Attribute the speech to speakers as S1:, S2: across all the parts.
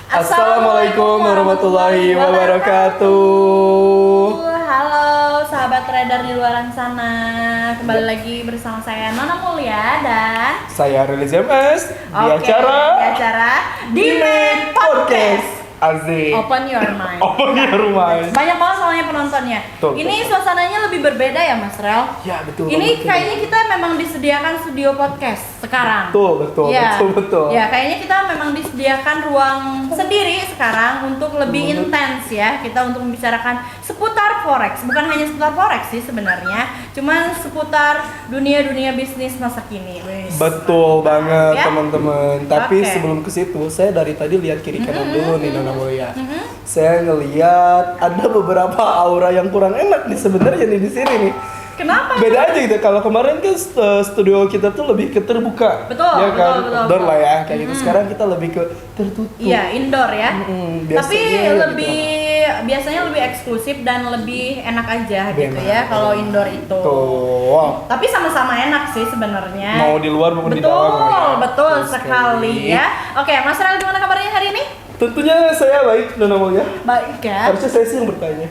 S1: Assalamualaikum warahmatullahi wabarakatuh.
S2: Halo sahabat trader di luar sana. Kembali lagi bersama saya Nona Mulia dan
S1: saya Rilis MS di acara
S2: Demand Podcast.
S1: Asik.
S2: Open your mind.
S1: Open your mind.
S2: Banyak banget soalnya penontonnya. Ini suasananya lebih berbeda ya Mas Rel?
S1: Ya betul.
S2: Ini kayaknya kita memang disediakan studio podcast sekarang.
S1: Betul.
S2: Ya kayaknya kita memang disediakan ruang sendiri sekarang untuk lebih intens ya. Kita untuk membicarakan seputar forex. Bukan hanya seputar forex sih sebenarnya, cuman seputar dunia bisnis masa kini.
S1: Betul banget
S2: ya?
S1: teman-teman. Tapi sebelum ke situ, saya dari tadi lihat kiri kanan dulu nih Nona Mulia. Saya ngelihat ada beberapa aura yang kurang enak nih sebenarnya nih di sini nih.
S2: Kenapa?
S1: Beda aja gitu. Kalau kemarin kan studio kita tuh lebih ke terbuka.
S2: Betul,
S1: ya kan?
S2: betul.
S1: Outdoor lah ya kayak gitu. Sekarang kita lebih ke tertutup.
S2: Iya, indoor ya. Tapi lebih
S1: gitu.
S2: biasanya lebih eksklusif dan lebih enak aja gitu ya kalau indoor itu.
S1: Tuh.
S2: Tapi sama-sama enak sih sebenarnya.
S1: Mau di luar maupun di dalam.
S2: Betul sekali ya. Oke, Mas Rel gimana kabarnya hari ini?
S1: Tentunya saya baik, Nona Mulia.
S2: Baik ya.
S1: Harusnya saya sih yang bertanya.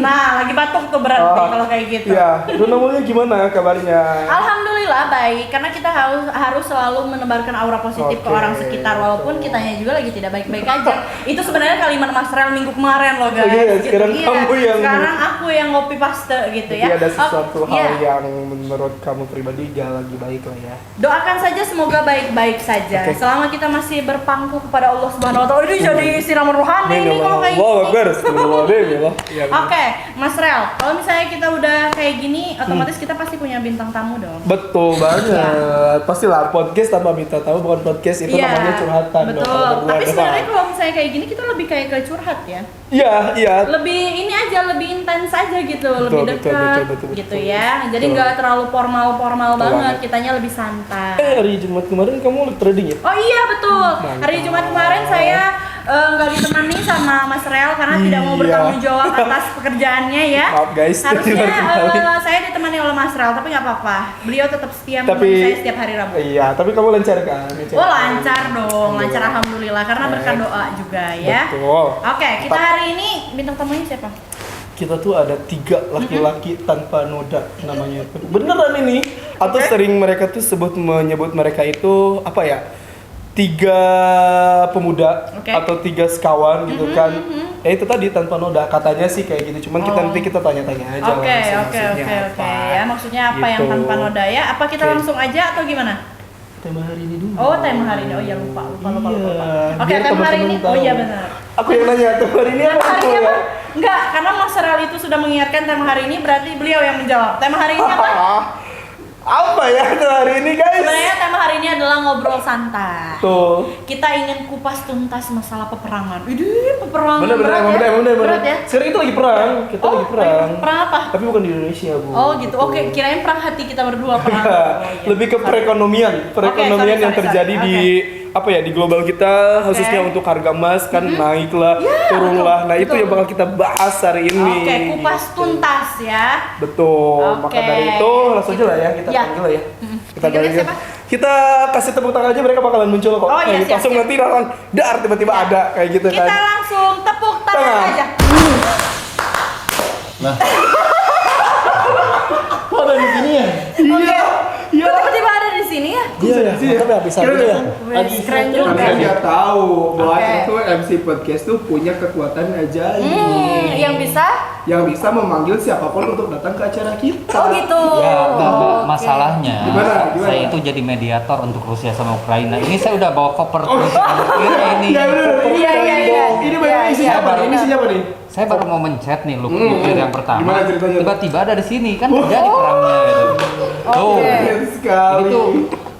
S2: Nah, lagi batuk tuh berarti kalau kayak gitu.
S1: Iya, Nona Mulia gimana kabarnya?
S2: Alhamdulillah baik, karena kita harus selalu menebarkan aura positif ke orang sekitar walaupun kitanya juga lagi tidak baik-baik aja. Itu sebenarnya kalimat Mas Rel minggu kemarin loh guys.
S1: Iya, sekarang
S2: sekarang aku yang copy paste gitu ya.
S1: Jadi ada sesuatu hal yang menurut kamu pribadi gak lagi baik lah ya.
S2: Doakan saja semoga baik-baik saja. Selama kita masih berpangku kepada Allah Subhanahu wa taala. Ini jadi siraman rohani nih kalau kayak gini. Oke, Mas Rel, kalau misalnya kita udah kayak gini, otomatis kita pasti punya bintang tamu dong.
S1: Betul banget. Pastilah podcast tanpa minta tahu, bukan podcast itu namanya curhatan.
S2: Betul. Tapi sebenarnya kalau misalnya kayak gini kita lebih kayak ke curhat ya.
S1: Iya.
S2: Lebih ini aja, lebih intens aja gitu, lebih dekat gitu ya. Jadi nggak terlalu formal banget, kitanya lebih santai.
S1: Hari Jumat kemarin kamu trading ya?
S2: Oh iya betul. Hari Jumat kemarin saya nggak ditemani sama Mas Rel karena tidak mau bertanggung jawab atas pekerjaannya ya.
S1: Maaf guys.
S2: Harusnya saya ditemani oleh Mas Rel, tapi nggak apa-apa. Beliau tetap setia menemani saya setiap hari Rabu.
S1: Iya, tapi kamu lancar kan?
S2: Oh lancar dong, lancar alhamdulillah karena berkat doa juga ya.
S1: Betul.
S2: Oke, kita hari ini bintang tamunya siapa?
S1: Kita tuh ada 3 laki-laki tanpa noda namanya. Beneran ini? Atau sering mereka tuh menyebut mereka itu apa ya? 3 pemuda atau 3 sekawan gitu kan. Itu tadi tanpa noda katanya sih kayak gitu. Cuman nanti kita tanya-tanya aja.
S2: Oke. Ya, maksudnya apa yang tanpa noda ya? Apa kita langsung aja atau gimana?
S1: Tema hari ini dulu.
S2: Oh, tema hari ini. Oh iya lupa. Oke, tema hari ini.
S1: Tahu.
S2: Oh iya benar.
S1: Aku yang nanya tema hari ini apa?
S2: Enggak, karena Mas Rel itu sudah mengingatkan tema hari ini, berarti beliau yang menjawab. Tema hari ini apa?
S1: Apa ya tema hari ini guys?
S2: Sebenarnya tema hari ini adalah ngobrol santai.
S1: Tuh.
S2: Kita ingin kupas tuntas masalah peperangan. Idih, peperangan.
S1: Bener.
S2: Berat ya?
S1: Sekarang itu lagi perang. Kita lagi perang.
S2: Perang apa?
S1: Tapi bukan di Indonesia, Bu.
S2: Oh gitu. Oke, kirain perang hati kita berdua perang.
S1: Lebih ke perekonomian yang terjadi di apa ya di global kita khususnya untuk harga emas kan naik lah, turun lah. Nah, itu yang bakal kita bahas hari ini.
S2: Oke, kupas tuntas ya.
S1: Betul. Maka dari itu langsung aja lah ya kita panggil lah ya. Kita panggil. Kita kasih tepuk tangan aja mereka bakalan muncul kok.
S2: Oh iya,
S1: langsung nanti langsung dar tiba-tiba ada kayak gitu kan.
S2: Kita langsung tepuk tangan aja.
S1: Nah. Kok ada di sini ya?
S2: Iya. Tiba-tiba ada di sini ya?
S1: Iya. Tapi habis itu ya.
S2: Keren juga.
S3: Kalian nggak tahu bahwa itu MC Podcast tuh punya kekuatan ajaib yang bisa memanggil siapapun untuk datang ke acara kita.
S2: Oh gitu.
S4: Ya, masalahnya
S3: Gimana?
S4: saya itu jadi mediator untuk Rusia sama Ukraina. Ini saya udah bawa koper ini.
S3: Iya benar.
S2: Iya.
S3: Ini banyak isinya apa nih? Ini isinya apa nih?
S4: Saya baru mau mencet nih nuklir yang pertama.
S3: Gimana ceritanya?
S4: Tiba-tiba ada di sini kan terjadi perangnya gitu. Tuh.
S3: Keren sekali.
S4: Ini tuh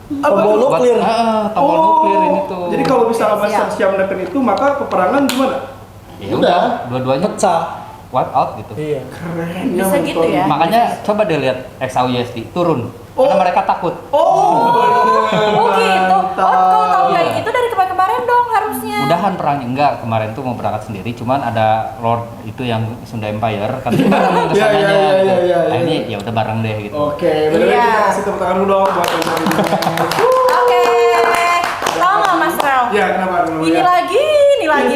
S1: Tombol nuklir.
S4: tombol nuklir ini tuh.
S3: Jadi kalau misalnya Mas siap menekan itu maka peperangan gimana?
S4: Ya udah, dua-duanya
S1: pecah.
S4: wipe out gitu.
S1: Iya.
S3: Keren.
S2: Bisa gitu ya.
S4: Makanya coba deh lihat XAUSD turun. Karena mereka takut.
S2: Oh gitu. Kalau tahu kayak gitu dari kemarin dong harusnya.
S4: Mudahan perangnya enggak, kemarin tuh mau berangkat sendiri, cuman ada Lord itu yang Sunda Empire kan bareng kesananya. Akhirnya ya udah bareng deh gitu.
S3: Oke, benar kita kasih tepuk tangan dulu dong buat teman
S2: Oke. Tahu nggak Mas Rel?
S3: Ya, kenapa?
S2: Ini lagi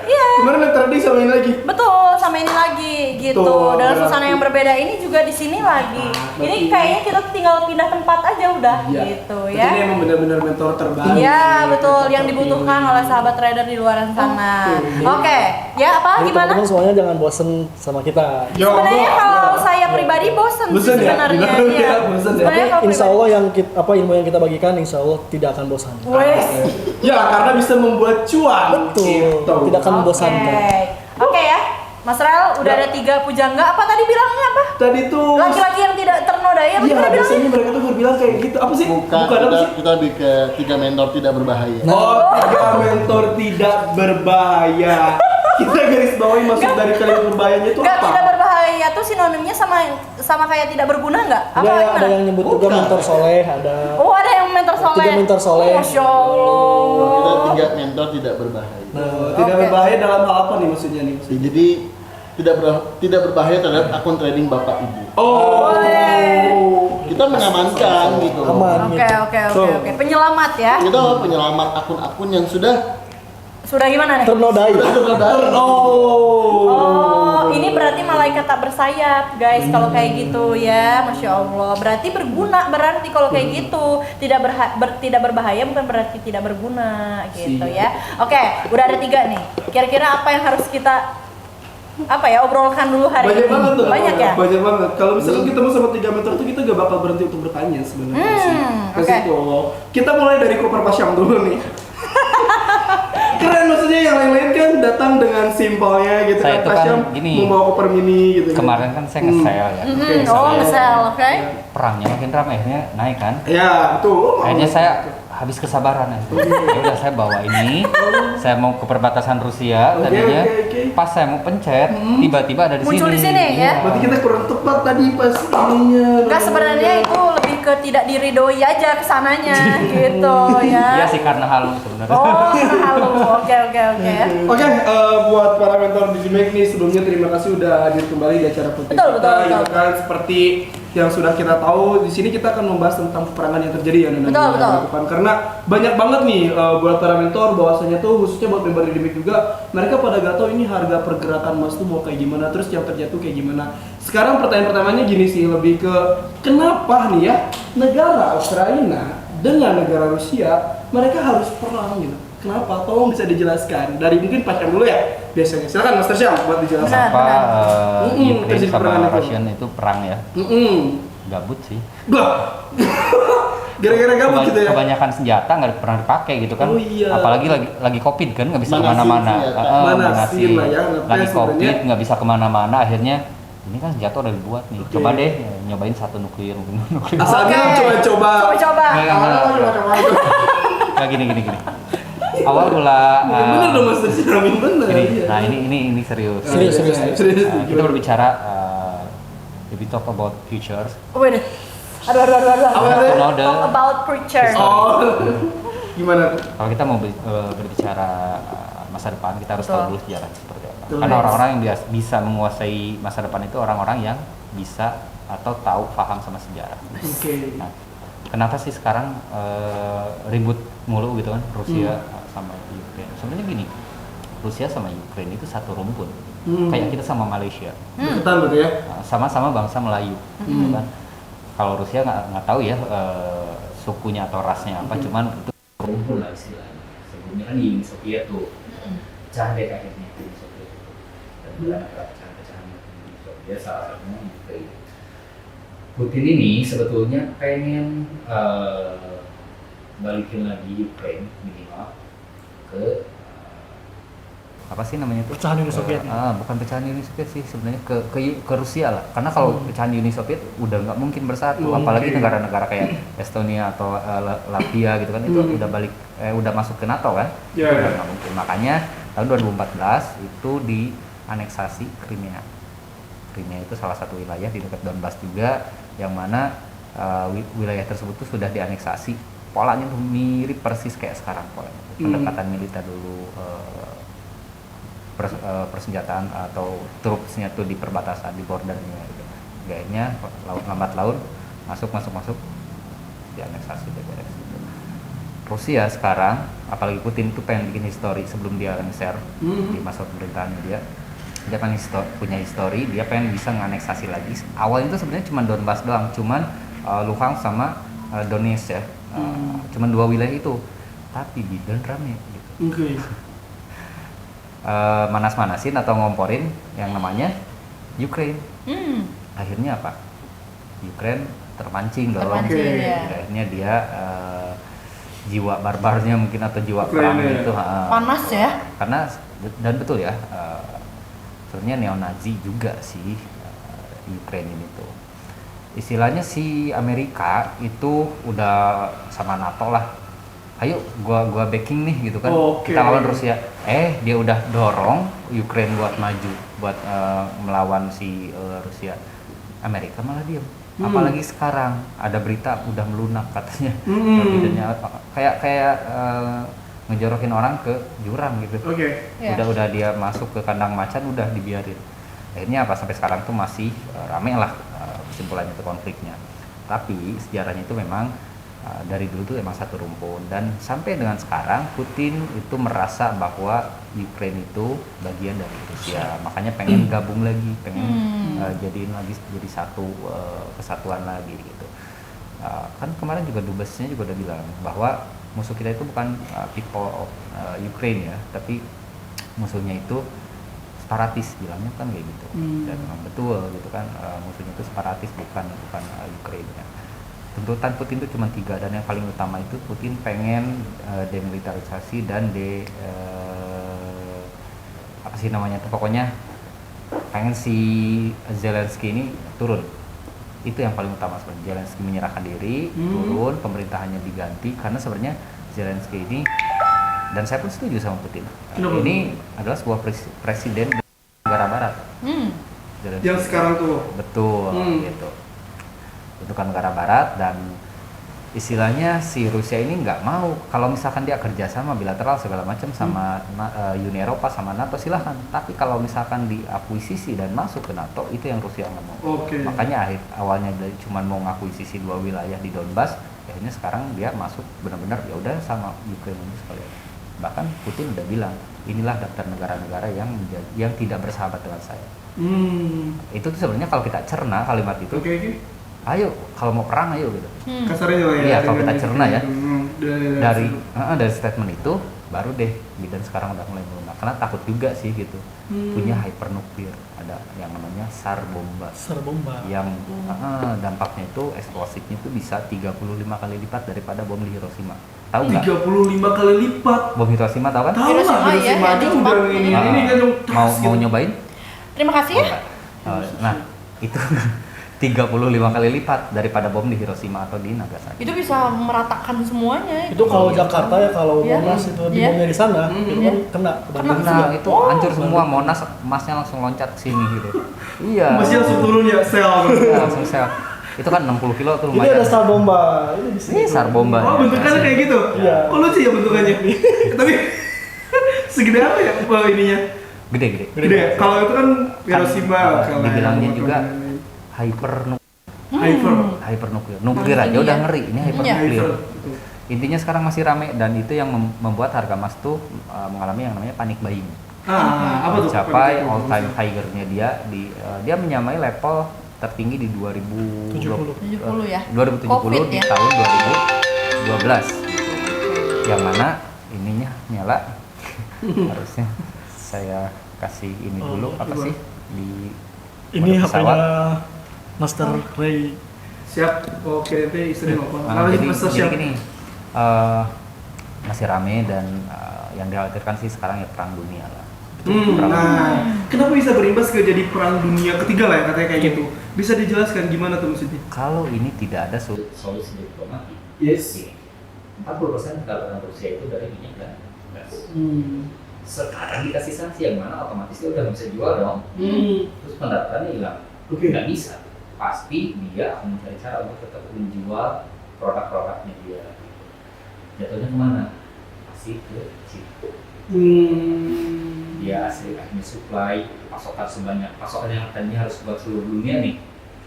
S2: Iya.
S3: Kemarin antara dia sama ini lagi.
S2: Betul, sama ini lagi gitu.
S3: Tuh,
S2: Dengan
S3: berarti.
S2: suasana yang berbeda ini juga di sini lagi.
S3: berarti.
S2: Ini kayaknya kita tinggal pindah tempat aja udah
S3: Iya.
S2: gitu
S3: Berarti
S2: ya.
S3: ini emang benar-benar mentor terbaik.
S2: Iya betul,
S3: Mentor
S2: yang dibutuhkan
S3: terpilih.
S2: oleh sahabat trader di luar sana.
S3: Oke.
S2: Oke, ya apa
S5: Jadi
S2: gimana?
S5: teman-teman semuanya jangan bosen sama kita.
S3: Yo,
S2: Sebenarnya
S3: bro.
S2: kalau saya pribadi bosen sih
S3: Bosen ya?
S2: sebenarnya.
S3: Bilang
S2: Iya.
S3: ya, bosen ya?
S2: Sebenarnya kalau
S5: Insya
S2: pribadi-
S5: Allah yang ilmu yang kita bagikan Insya Allah tidak akan bosan.
S2: Wes.
S3: Ya, karena bisa membuat cuan.
S5: Betul.
S3: Gitu.
S5: Tidak akan membosankan.
S2: Oke ya, Mas Rel udah
S3: Ya.
S2: ada 3 pujangga. Apa tadi bilangnya apa?
S3: Tadi tuh
S2: Laki-laki yang tidak ternodai apa
S3: Iya,
S2: gimana bilangnya?
S3: biasanya mereka tuh berbilang kayak gitu. Apa sih?
S6: Bukan,
S3: apa
S6: kita,
S3: sih?
S6: kita lebih ke 3 mentor tidak berbahaya.
S3: Oh, 3 mentor tidak berbahaya. Kita garis bawahi maksud dari kalimat berbahayanya itu
S2: Enggak,
S3: apa?
S2: tidak berbahaya tuh sinonimnya sama kayak tidak berguna enggak? Apa
S5: Ada
S2: gimana?
S5: yang nyebut juga
S6: Bukan.
S5: mentor soleh, ada
S2: Oh, ada yang mentor soleh.
S5: 3 mentor soleh.
S2: Masya Allah.
S6: Kita 3 mentor tidak berbahaya.
S3: Oh, tidak
S2: Oke.
S3: berbahaya dalam hal apa nih maksudnya nih?
S6: Jadi tidak berbahaya terhadap akun trading bapak ibu.
S3: Oh.
S6: Kita mengamankan gitu.
S5: aman
S2: Oke,
S5: gitu.
S2: oke. Penyelamat ya.
S6: Kita penyelamat akun-akun yang sudah
S2: Sudah gimana nih?
S5: Ternodai.
S6: ternodai.
S2: Oh, ini berarti malaikat tak bersayap, guys. Kalau kayak gitu ya, masya Allah. Berarti berguna, berarti kalau kayak gitu tidak berbahaya bukan berarti tidak berguna, gitu ya. Oke, udah ada 3 nih. Kira-kira apa yang harus kita obrolkan dulu hari
S3: Banyak
S2: ini?
S3: banget tuh.
S2: Banyak ya.
S3: Banyak banget. Kalau misalkan ketemu sama 3 mentor tuh kita gak bakal berhenti untuk bertanya sebenarnya sih. Ke
S2: oke.
S3: situ. Kita mulai dari Koper Pasyam dulu nih. Keren maksudnya yang lain-lain kan datang dengan simpelnya gitu
S4: Saya
S3: kan.
S4: itu kan
S3: Pasyam
S4: gini,
S3: membawa koper mini gitu.
S4: Kemarin kan saya nge-sell ya.
S2: Oh, misal, oke.
S4: Perangnya makin ramai, akhirnya naik kan.
S3: Ya, betul.
S4: Akhirnya saya habis kesabaran ya udah saya bawa ini, saya mau ke perbatasan Rusia
S3: Oke,
S4: tadinya.
S3: oke.
S4: Pas saya mau pencet, tiba-tiba ada di sini.
S2: Muncul di sini, ya?
S3: Berarti kita kurang tepat tadi pas ininya.
S2: Enggak, sebenarnya itu lebih ke tidak diridoi aja kesananya gitu ya.
S4: Iya sih, karena halu sebenarnya.
S2: Oh, halo. Oke.
S3: Oke, buat para mentor Digimek nih sebelumnya terima kasih udah hadir kembali di acara podcast
S2: Betul,
S3: kita.
S2: betul.
S3: Gitu kan seperti yang sudah kita tahu di sini kita akan membahas tentang peperangan yang terjadi ya Nona.
S2: Betul.
S3: Gitu kan. Karena banyak banget nih buat para mentor bahwasanya tuh khususnya buat member Digimek juga mereka pada gak tahu ini harga pergerakan emas tuh mau kayak gimana, terus yang terjatuh kayak gimana. Sekarang pertanyaan pertamanya gini sih, lebih ke kenapa nih ya negara Ukraina dengan negara Rusia mereka harus perang gitu. Kenapa? Tolong bisa dijelaskan. Dari mungkin Pasyam dulu ya biasanya. Silakan Master Syam buat dijelaskan.
S2: Benar.
S4: Apa
S3: Mm-mm,
S4: Ukraine
S3: terjadi
S4: sama
S3: peperangan itu.
S4: Rusia itu perang ya? Gabut sih.
S3: Bah. Gara-gara gabut gitu ya.
S4: Kebanyakan senjata nggak pernah dipakai gitu kan.
S3: Oh iya.
S4: Apalagi lagi COVID kan, nggak bisa
S6: Manasin
S4: kemana-mana.
S6: senjata.
S3: Manasin lah ya,
S4: Lagi
S3: ngetes
S4: COVID
S3: sebenarnya.
S4: nggak bisa kemana-mana, akhirnya ini kan senjata udah dibuat nih.
S3: Oke.
S4: Coba deh nyobain satu nuklir mungkin.
S3: Asalnya
S2: Oke.
S3: coba-coba.
S2: Coba.
S4: Nggak, gini. Awal mula
S3: Bener dong Master Syam, bener.
S4: ini,
S3: Iya.
S4: nah ini serius.
S5: Serius.
S3: Serius.
S4: Kita berbicara if we talk about futures.
S2: Wait. Aduh.
S3: Apa
S4: to
S3: tadi?
S4: know the
S2: Talk about preacher.
S3: Oh. Gimana?
S4: Kalau kita mau berbicara masa depan, kita harus
S2: Betul.
S4: tahu dulu sejarah seperti apa.
S3: Betul.
S4: Karena orang-orang yang bisa menguasai masa depan itu orang-orang yang bisa atau tahu paham sama sejarah.
S3: Oke.
S4: Nah, kenapa sih sekarang ribut mulu gitu kan Rusia sama Ukraine? Sebenarnya gini, Rusia sama Ukraine itu satu rumpun. Kayak kita sama Malaysia,
S3: Deketan berarti ya.
S4: sama-sama bangsa Melayu, gitu kan. Kalau Rusia nggak tahu ya sukunya atau rasnya apa, cuman itu rumpun lah istilahnya. Sebelumnya kan di Uni Soviet tuh pecah deh akhirnya Uni Soviet. Dan beberapa pecahan-pecahan Uni Soviet salah satunya Ukraine. Putin ini sebetulnya pengen balikin lagi Ukraine minimal ke apa sih namanya tuh?
S5: Pecahan Uni Soviet.
S4: Bukan pecahan Uni Soviet sih sebenarnya ke Rusia lah. Karena kalau pecahan Uni Soviet udah nggak mungkin bersatu, apalagi negara-negara kayak Estonia atau Latvia gitu kan itu udah udah masuk ke NATO kan.
S3: Ya.
S4: Udah nggak mungkin. Makanya tahun 2014 itu dianeksasi Crimea. Crimea itu salah satu wilayah di dekat Donbas juga yang mana wilayah tersebut tuh sudah dianeksasi. Polanya tuh mirip persis kayak sekarang polanya. Pendekatan militer dulu, persenjataan atau trupsnya tuh di perbatasan, di bordernya gitu. Gayanya lambat laun masuk dianeksasi gitu. Rusia sekarang, apalagi Putin itu pengen bikin histori sebelum dia lengser di masa pemerintahannya dia pengen punya histori, dia pengen bisa nganeksasi lagi. Awalnya itu sebenarnya cuma Donbas doang, cuman Luhansk sama Donetsk ya, cuman 2 wilayah itu, tapi Biden rame gitu.
S3: Oke.
S4: Manas-manasin atau ngomporin yang namanya Ukraine. Akhirnya apa? Ukraine terpancing dong.
S2: Ya.
S4: Akhirnya dia jiwa barbarnya mungkin atau jiwa perang itu
S2: Panas ya.
S4: karena dan betul ya, sebenarnya neo-Nazi juga sih Ukraine ini tuh. Istilahnya si Amerika itu udah sama NATO lah. Ayo gua backing nih gitu kan. Kita lawan Rusia. Dia udah dorong Ukraine buat maju, buat melawan si Rusia. Amerika malah diem. Apalagi sekarang ada berita udah melunak katanya. Bidennya kayak ngejorokin orang ke jurang gitu. Udah dia masuk ke kandang macan, udah dibiarin. Akhirnya apa, sampai sekarang tuh masih rame lah kesimpulannya itu konfliknya. Tapi sejarahnya itu memang dari dulu tuh emang satu rumpun, dan sampai dengan sekarang Putin itu merasa bahwa Ukraine itu bagian dari Rusia, makanya pengen gabung lagi, pengen jadiin lagi jadi satu kesatuan lagi gitu. Kan kemarin juga dubesnya juga udah bilang bahwa musuh kita itu bukan people of Ukraine ya, tapi musuhnya itu separatis, bilangnya kan kayak gitu. Dan memang betul gitu kan, musuhnya itu separatis, bukan Ukraine ya. Tuntutan Putin itu cuma 3, dan yang paling utama itu Putin pengen demilitarisasi dan apa sih namanya tuh, pokoknya pengen si Zelensky ini turun. Itu yang paling utama sebenarnya. Zelensky menyerahkan diri, turun, pemerintahannya diganti, karena sebenarnya Zelensky ini, dan saya pun setuju sama Putin, ini adalah sebuah presiden negara barat. Zelensky.
S3: Yang sekarang tuh.
S4: Betul gitu. Itu kan negara barat, dan istilahnya si Rusia ini nggak mau kalau misalkan dia kerjasama bilateral segala macam sama Uni Eropa sama NATO, silahkan, tapi kalau misalkan diakuisisi dan masuk ke NATO, itu yang Rusia nggak mau. Makanya awalnya dia cuma mau ngakuisisi 2 wilayah di Donbas, akhirnya sekarang dia masuk benar-benar ya udah sama Ukraine ini sekalian. Bahkan Putin udah bilang, inilah daftar negara-negara yang tidak bersahabat dengan saya. Itu tuh sebenarnya kalau kita cerna kalimat itu, ayo kalau mau perang ayo gitu.
S3: Kasarnya lah ya.
S4: Iya, kalau kita cerna ya. Dari statement itu baru deh Biden sekarang udah mulai melunak, karena takut juga sih gitu. Punya hypernuklir, ada yang namanya SAR bomba. Yang dampaknya itu eksplosifnya itu bisa 35 kali lipat daripada bom di Hiroshima. Tahu nggak?
S3: 35 kali lipat.
S4: Bom Hiroshima tahu kan?
S3: Tahu lah, Hiroshima aja udah ini kan
S4: mau nyobain?
S2: Terima kasih ya.
S4: Nah, itu 35 kali lipat daripada bom di Hiroshima atau di Nagasaki.
S2: Itu bisa meratakan semuanya.
S5: Itu kalau Jakarta ya, kalau Monas itu di bomnya di sana, itu kan kena
S4: itu hancur semua. Monas, emasnya langsung loncat ke sini gitu. Iya.
S3: Masih langsung turun ya, sel.
S4: Langsung sel. Itu kan 60 kilo tuh lumayan.
S5: Ini ada SAR bomba.
S4: Ini SAR bomba.
S3: Oh, bentukannya kayak gitu?
S5: Iya.
S3: Oh, lucu ya bentukannya. Tapi segede apa ya ininya? Gede. Kalau itu kan Hiroshima.
S4: Dibilangnya juga hypernuklir. Nuklir aja udah ngeri, ini hypernuklir. Intinya sekarang masih rame, dan itu yang membuat harga emas tuh mengalami yang namanya panic buying.
S3: Apa tuh?
S4: Mencapai all time high-nya dia menyamai level tertinggi di
S2: 70 ya.
S4: 2070
S2: COVID
S4: di
S2: ya.
S4: tahun 2012. Yang mana ininya nyala. Harusnya saya kasih ini dulu apa sih di
S5: ini
S4: pesawat.
S5: HP-nya Master Ray.
S3: Siap. Oke, nanti istri nelfon.
S4: Jadi gini, masih rame, dan yang dikhawatirkan sih sekarang ya perang dunia lah.
S3: Kenapa bisa berimbas ke jadi perang dunia ketiga lah ya, katanya kayak gitu? Bisa dijelaskan gimana tuh maksudnya?
S4: Kalau ini tidak ada solusi diplomatik.
S3: Yes.
S4: 40% kekalahan Rusia itu dari minyak dan gas. Sekarang dikasih sanksi yang mana otomatis dia udah nggak bisa jual dong. Terus pendapatannya hilang. Nggak bisa. Pasti dia akan mencari cara untuk tetap menjual produk-produknya dia. Jatuhnya kemana? Pasti ke Cina. Dia akhirnya supply pasokan yang tadinya harus buat seluruh dunia nih,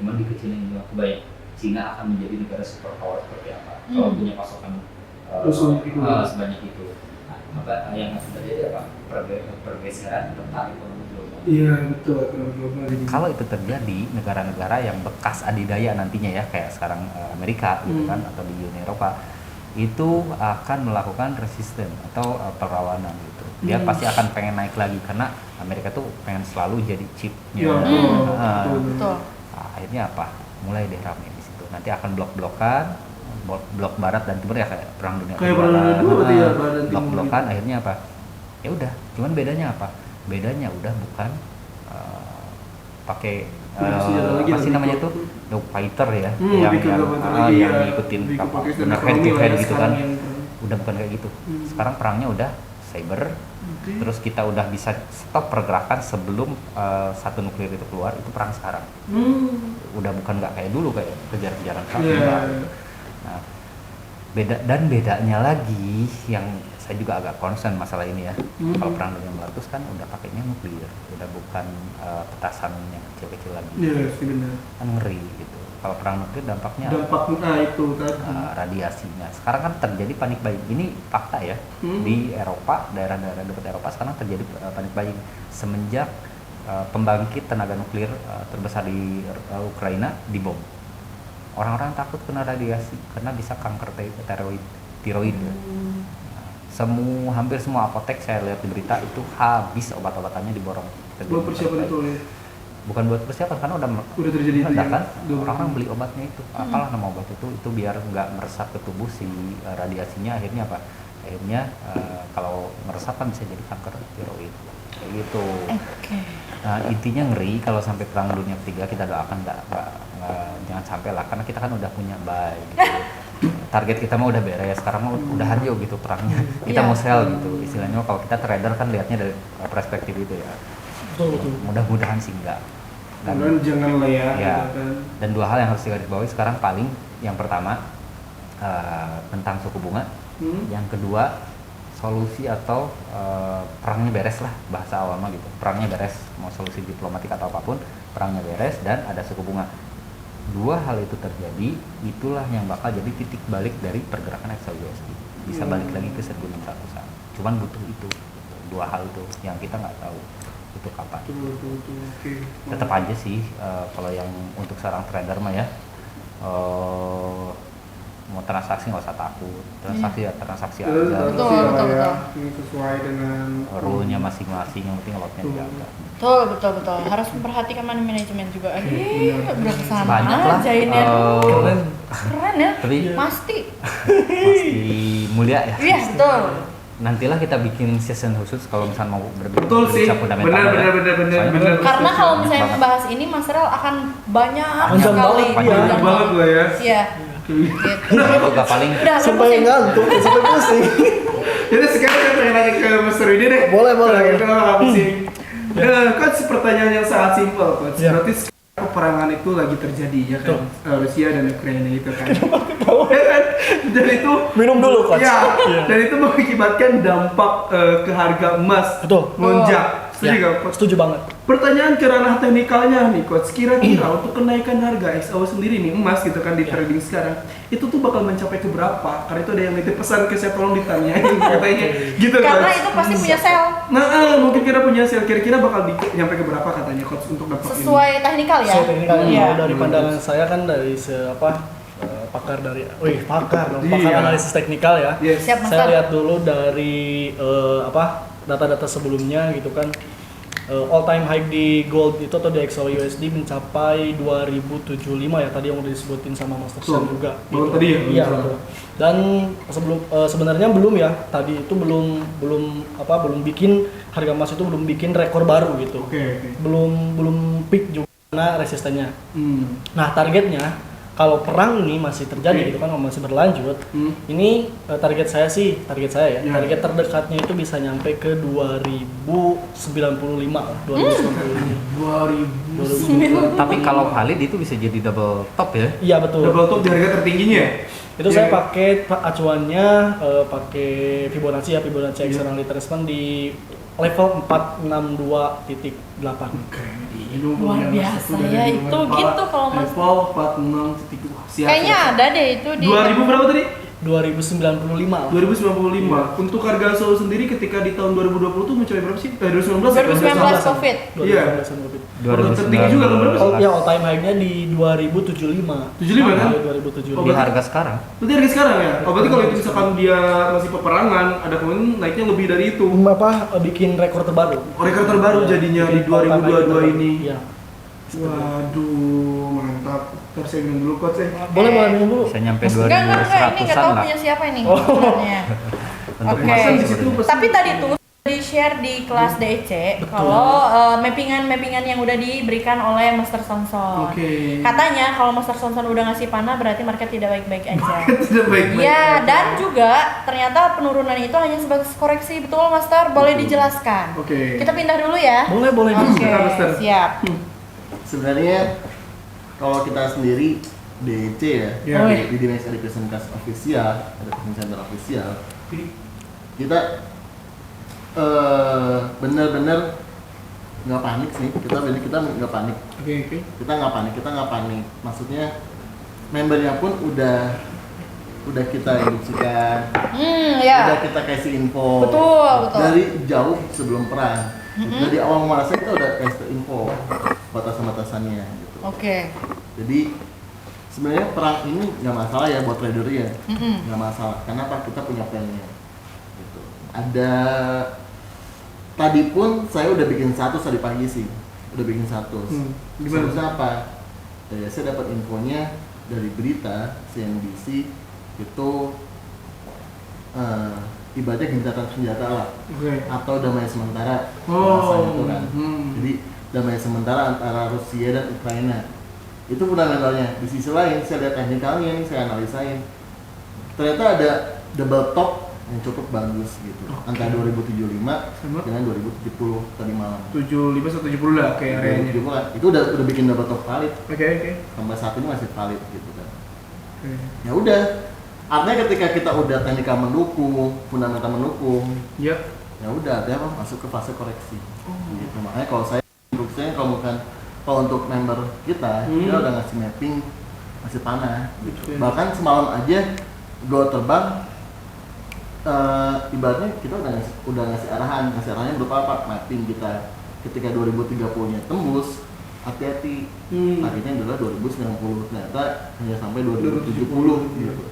S4: cuman dikecilin juga. Kebayang Cina akan menjadi negara superpower seperti apa kalau punya pasokan sebanyak itu. Nah, maka yang akan terjadi apa? Pergeseran peta ekonomi global.
S3: Iya betul, ekonomi global jadi.
S4: Kalau itu terjadi, negara-negara yang bekas adidaya nantinya ya, kayak sekarang Amerika gitu kan, atau di Uni Eropa, itu akan melakukan resisten atau perlawanan gitu. Dia pasti akan pengen naik lagi karena Amerika tuh pengen selalu jadi chipnya.
S2: Betul.
S4: Nah, akhirnya apa? Mulai deh rame di situ. Nanti akan blok-blokan, blok barat dan timur ya kayak perang dunia
S3: Kayak perang dunia kedua berarti ya, barat dan timur
S4: blok-blokan
S3: gitu.
S4: akhirnya apa? Ya udah, cuman bedanya apa? Bedanya udah bukan pakai apa sih namanya tuh dog fighter ya, yang ngikutin kapal benar head to head gitu kan. Udah bukan kayak gitu. Sekarang perangnya udah cyber. Terus kita udah bisa stop pergerakan sebelum satu nuklir itu keluar, itu perang sekarang. Udah bukan nggak kayak dulu kayak kejar-kejaran perang. Nah, bedanya lagi yang saya juga agak concern masalah ini ya. Kalau perang dunia meletus kan udah pakainya nuklir, udah bukan petasan yang kecil-kecil lagi.
S3: Iya, sih benar.
S4: Kan ngeri gitu. Kalau perang nuklir dampaknya
S3: Itu kan.
S4: radiasinya. Sekarang kan terjadi panic buying. Ini fakta ya. Di Eropa, daerah-daerah dekat Eropa sekarang terjadi panic buying semenjak pembangkit tenaga nuklir terbesar di Ukraina dibom. Orang-orang takut kena radiasi karena bisa kanker tiroid. Hampir semua apotek saya lihat di berita itu habis obat-obatannya diborong.
S3: Buat persiapan itu ya.
S4: Bukan buat persiapan karena udah
S3: terjadi itu ya?
S4: kan orang beli obatnya itu. Apalah nama obat itu biar nggak meresap ke tubuh si radiasinya, akhirnya apa? Akhirnya kalau meresap kan bisa jadi kanker tiroid kayak gitu. Nah, intinya ngeri kalau sampai perang dunia ketiga, kita doakan nggak jangan sampai lah, karena kita kan udah punya gitu. Target kita mah udah beres, sekarang mah udahan yuk gitu perangnya. Kita mau sell gitu istilahnya. Kalau kita trader kan lihatnya dari perspektif itu ya.
S5: Betul.
S4: Mudah-mudahan sih enggak.
S3: Dan jangan lah ya.
S4: Ya.
S3: Gitu kan.
S4: Dan dua hal yang harus digarisbawahi sekarang paling, yang pertama tentang suku bunga, yang kedua solusi atau perangnya beres lah, bahasa awalnya gitu. Perangnya beres, mau solusi diplomatik atau apapun, perangnya beres dan ada suku bunga. Dua hal itu terjadi, itulah yang bakal jadi titik balik dari pergerakan XAUUSD. Bisa balik lagi ke 1600-an. Cuman butuh itu, dua hal itu yang kita nggak tahu itu kapan.
S3: Oke.
S4: Tetap aja sih kalau yang untuk seorang trader mah ya, mau transaksi nggak usah takut, transaksi aja.
S2: Betul.
S3: Sesuai dengan
S4: Rule-nya masing-masing, yang penting lotnya dijaga.
S2: Betul. Harus memperhatikan money management juga. Udah kesana
S4: Banyak lah.
S2: aja ini. Keren ya.
S4: Tapi
S2: Pasti
S4: mulia ya.
S2: Iya, betul.
S4: Nantilah kita bikin season khusus kalau misalnya mau
S3: Betul sih. Benar.
S2: Karena kalau misalnya membahas ini, Mas Rel akan banyak
S5: Panjang
S2: sekali.
S5: banget, iya.
S3: Banyak banget lah ya.
S2: Iya. Gitu.
S4: juga paling
S2: Udah
S5: Sampai
S2: pusing.
S5: ngantuk, sampai pusing.
S3: Jadi sekarang saya pengen nanya ke Mas Rudi deh.
S5: Boleh.
S3: Kita nggak pusing. Coach, pertanyaan yang sangat simpel, Coach.
S5: Ya.
S3: Berarti sekarang peperangan itu lagi terjadi ya kan, Rusia dan Ukraina itu kan. Ya kan? Dan itu
S5: Minum dulu, Coach.
S3: Ya.
S5: Iya.
S3: Dan itu mengakibatkan dampak ke harga emas
S5: Betul.
S3: melonjak. Setuju nggak, Coach?
S5: Setuju banget.
S3: Pertanyaan ke ranah teknikalnya nih, Coach. Kira-kira untuk kenaikan harga XAU sendiri nih, emas gitu kan di trading sekarang, itu tuh bakal mencapai ke berapa? Karena itu ada yang nitip pesan ke saya, tolong ditanyain katanya. Gitu,
S2: Karena
S3: Coach.
S2: itu pasti punya sel
S3: Mungkin kita punya sel, kira-kira bakal nyampe ke berapa katanya, Coach, untuk dampak ini?
S2: sesuai teknikal ya.
S5: Saya teknikal
S2: Iya.
S5: dari pandangan saya kan dari pakar dari pakar
S3: Iya.
S5: analisis teknikal ya.
S3: Yes.
S2: Siap, Mas
S5: Saya
S2: Tan.
S5: lihat dulu dari data-data sebelumnya gitu kan. All time high di gold itu atau di XAUUSD mencapai 2075 ya, tadi yang udah disebutin sama Master Sam juga.
S3: Baru tadi ya?
S5: Iya, betul. Dan sebenarnya belum ya, tadi itu belum bikin harga emas itu belum bikin rekor baru gitu.
S3: Oke.
S5: Belum peak juga karena resistennya. Nah, targetnya kalau perang ini masih terjadi gitu kan, masih berlanjut, ini target saya ya, target terdekatnya itu bisa nyampe ke 2095 lah, 2095.
S4: tapi kalau valid itu bisa jadi double top ya.
S5: Iya betul.
S3: Double top di harga tertingginya ya?
S5: Itu saya pakai acuannya pakai Fibonacci external retracement di level 462.8.
S2: Luar biasa ya, itu gitu kalau Mas.
S3: Level 46.2.
S2: Kayaknya ada deh itu di
S3: 2000 berapa tadi?
S5: 2095 lah.
S3: 2095. Untuk harga Solo sendiri ketika di tahun 2020 tuh mencapai berapa sih? 2019 ya?
S2: 2019 Covid.
S3: Iya.
S5: 2019.
S3: Tertinggi juga kan berapa sih?
S5: Oh ya, all time high-nya di 2075.
S3: 75 kan?
S5: Iya, 2075.
S4: Di harga sekarang.
S3: Berarti harga sekarang ya? Oh berarti kalau itu misalkan dia masih peperangan, ada kemungkinan naiknya lebih dari itu.
S5: Bikin rekor terbaru.
S3: Rekor terbaru jadinya di
S5: Bikin all time high
S3: 2022
S5: terbaru.
S3: ini.
S5: Iya.
S3: Waduh, mantap. Ntar saya minum dulu coach ya.
S5: Boleh minum dulu.
S4: Bisa nyampe
S2: Enggak, ini nggak
S4: 2100-an
S2: tahu
S4: lah.
S2: punya siapa ini sebenarnya.
S4: Untuk
S2: Oke.
S4: masak
S3: Di situ pesen.
S2: Tapi tadi tuh di share di kelas DEC kalau mappingan yang udah diberikan oleh Master Sonson.
S3: Oke.
S2: Katanya kalau Master Sonson udah ngasih panah berarti market tidak baik-baik aja.
S3: Tidak baik-baik.
S2: Iya, dan juga ternyata penurunan itu hanya sebatas koreksi, betul Master? Boleh dijelaskan?
S3: Oke.
S2: Kita pindah dulu ya.
S5: Boleh.
S2: Oke,
S3: Silakan, Master.
S2: siap.
S6: Sebenarnya kalau kita sendiri DEC ya,
S3: Ya.
S6: di Dimensi Education Class Official, Education Center Official, kita benar-benar nggak panik sih. Kita nggak panik.
S3: Oke.
S6: Kita nggak panik. Maksudnya membernya pun udah kita induksikan,
S2: Ya.
S6: udah kita kasih info.
S2: Betul.
S6: Dari jauh sebelum perang. Dari awal masa kita udah kasih info batasan-batasannya gitu.
S2: Oke.
S6: Jadi sebenarnya perang ini nggak masalah ya buat trader ya,
S2: Mm-mm.
S6: nggak masalah. Kenapa? Kita punya plannya. Gitu. Ada tadi pun saya udah bikin status tadi pagi sih, udah bikin status.
S3: Gimana?
S6: Statusnya apa? Ya, saya dapat infonya dari berita CNBC itu ibaratnya gencatan senjata lah,
S3: Oke.
S6: atau damai sementara
S3: Oh.
S6: bahasanya itu kan.
S3: Hmm.
S6: Jadi damai sementara antara Rusia dan Ukraina. Itu fundamentalnya. Di sisi lain saya lihat teknikalnya nih, saya analisain. Ternyata ada double top yang cukup bagus gitu. Antara 2075
S3: Sama?
S6: dengan 2070 tadi malam.
S3: 75 atau 70 lah kayak areanya.
S6: 2070 itu udah bikin double top valid.
S3: Oke.
S6: Sampai saat ini masih valid gitu kan.
S3: Oke.
S6: Ya udah. Artinya ketika kita udah teknikal mendukung, fundamental mendukung,
S3: Ya.
S6: ya udah dia masuk ke fase koreksi. Gitu. Makanya kalau saya instruksinya kalau untuk member kita, kita udah ngasih mapping, ngasih panah gitu.
S3: Oke.
S6: Bahkan semalam aja gue terbang, ibaratnya kita udah ngasih arahannya berupa apa? Mapping kita ketika 2030-nya tembus, hati-hati. Targetnya adalah 2090, ternyata hanya sampai 2070 gitu.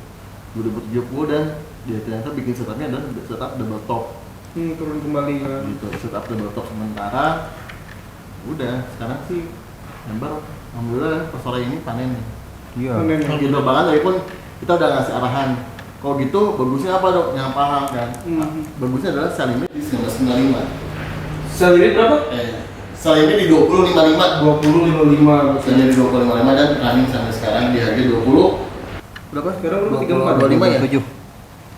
S6: 2070 dan dia ternyata bikin setupnya adalah setup double top
S3: Turun kembali kan.
S6: gitu, setup double top sementara. Udah sekarang sih member alhamdulillah pas sore ini panen nih
S4: Iya.
S6: gitu. Bahkan tadi pun kita udah ngasih arahan, kalau gitu bagusnya apa dok, yang paham kan. Bagusnya adalah sell limit di 1995,
S3: Sell rate berapa?
S6: sell limit di 2055,
S3: 20,55.
S6: misalnya di 2055 dan running sampai sekarang di harga 20
S3: Berapa sekarang? Berapa?
S6: 24, 25 ya?
S4: 27.